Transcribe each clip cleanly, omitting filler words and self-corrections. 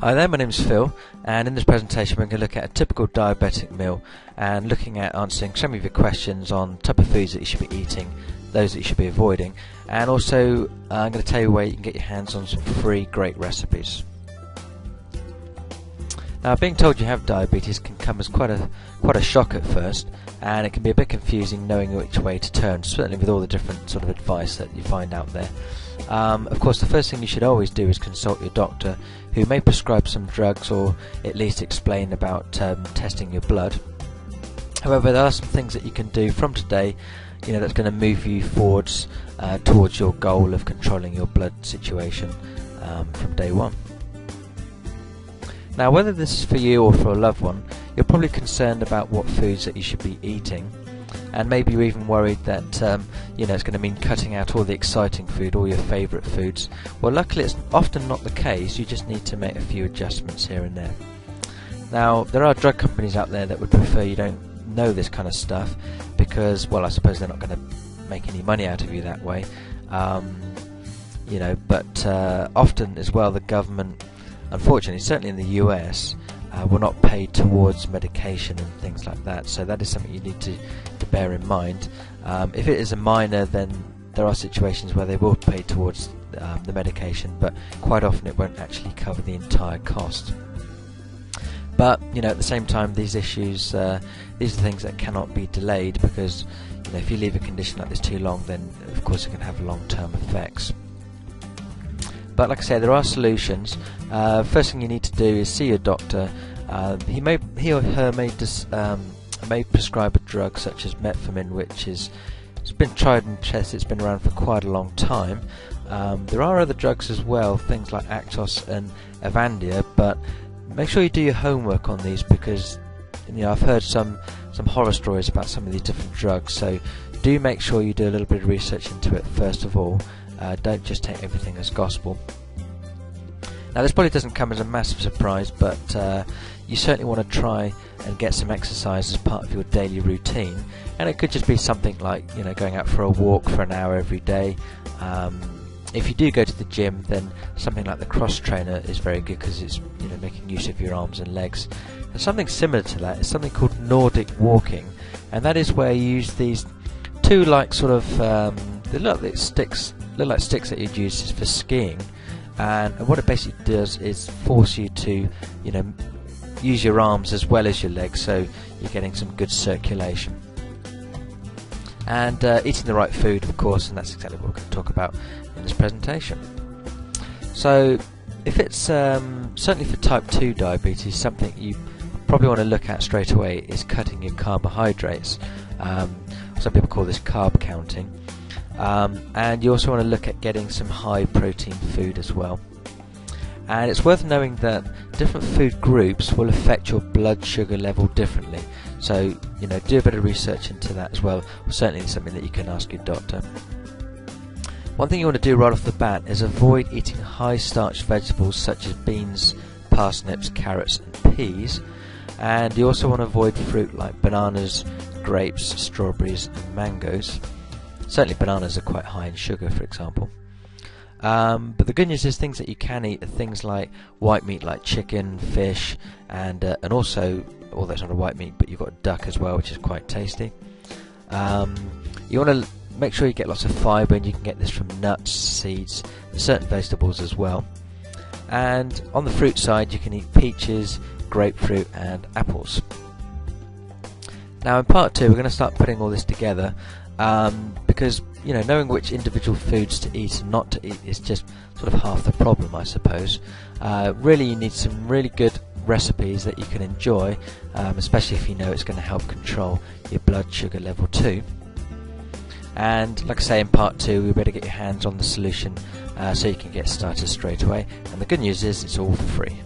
Hi there, my name is Phil, and in this presentation we're going to look at a typical diabetic meal and looking at answering some of your questions on type of foods that you should be eating, those that you should be avoiding, and also I'm going to tell you where you can get your hands on some free great recipes. Now, being told you have diabetes can come as quite a shock at first, and it can be a bit confusing knowing which way to turn, certainly with all the different sort of advice that you find out there. Of course, the first thing you should always do is consult your doctor, who may prescribe some drugs or at least explain about testing your blood. However, there are some things that you can do from today, that's going to move you forwards towards your goal of controlling your blood situation from day one. Now, whether this is for you or for a loved one, you're probably concerned about what foods that you should be eating, and maybe you're even worried that it's going to mean cutting out all the exciting food, all your favourite foods. Well, luckily it's often not the case. You just need to make a few adjustments here and there. Now, there are drug companies out there that would prefer you don't know this kind of stuff because, well, I suppose they're not going to make any money out of you that way. But often as well, the government, unfortunately, certainly in the US, will not pay towards medication and things like that, so that is something you need to bear in mind. If it is a minor, then there are situations where they will pay towards the medication, but quite often it won't actually cover the entire cost. But at the same time, these issues, these are things that cannot be delayed, because if you leave a condition like this too long, then of course it can have long-term effects. But like I say, there are solutions. First thing you need to do is see your doctor. He or her may prescribe a drug such as metformin, which it's been tried and tested. It's been around for quite a long time. There are other drugs as well, things like Actos and Avandia, but make sure you do your homework on these, because I've heard some horror stories about some of these different drugs. So do make sure you do a little bit of research into it first of all. Don't just take everything as gospel. Now, this probably doesn't come as a massive surprise, but you certainly want to try and get some exercise as part of your daily routine, and it could just be something like going out for a walk for an hour every day. If you do go to the gym, then something like the cross trainer is very good, because it's making use of your arms and legs. And something similar to that is something called Nordic walking, and that is where you use these two they look like sticks that you'd use for skiing, and what it basically does is force you to use your arms as well as your legs, so you're getting some good circulation. And eating the right food, of course, and that's exactly what we're going to talk about in this presentation. So if it's certainly for type 2 diabetes, something you probably want to look at straight away is cutting your carbohydrates. Some people call this carb counting. And you also want to look at getting some high protein food as well. And it's worth knowing that different food groups will affect your blood sugar level differently, so do a bit of research into that as well. Certainly something that you can ask your doctor. One thing you want to do right off the bat is avoid eating high starch vegetables such as beans, parsnips, carrots and peas, and you also want to avoid fruit like bananas, grapes, strawberries and mangoes. Certainly bananas are quite high in sugar, for example. But the good news is things that you can eat are things like white meat like chicken, fish, and also, although it's not a white meat, but you've got duck as well, which is quite tasty. You want to make sure you get lots of fibre, and you can get this from nuts, seeds, and certain vegetables as well. And on the fruit side, you can eat peaches, grapefruit and apples. Now in part 2 we're going to start putting all this together, because knowing which individual foods to eat and not to eat is just sort of half the problem, I suppose. Really you need some really good recipes that you can enjoy, especially if it's going to help control your blood sugar level too. And like I say, in part 2 we better get your hands on the solution so you can get started straight away, and the good news is it's all for free.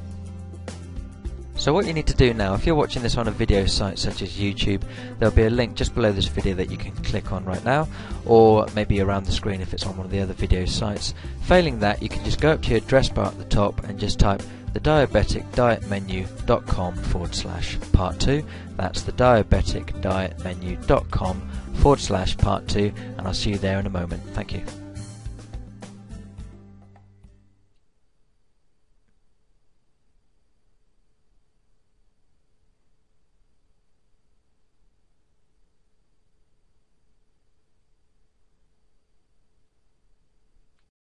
So what you need to do now, if you're watching this on a video site such as YouTube, there'll be a link just below this video that you can click on right now, or maybe around the screen if it's on one of the other video sites. Failing that, you can just go up to your address bar at the top and just type thediabeticdietmenu.com/part 2. That's thediabeticdietmenu.com/part 2, and I'll see you there in a moment. Thank you.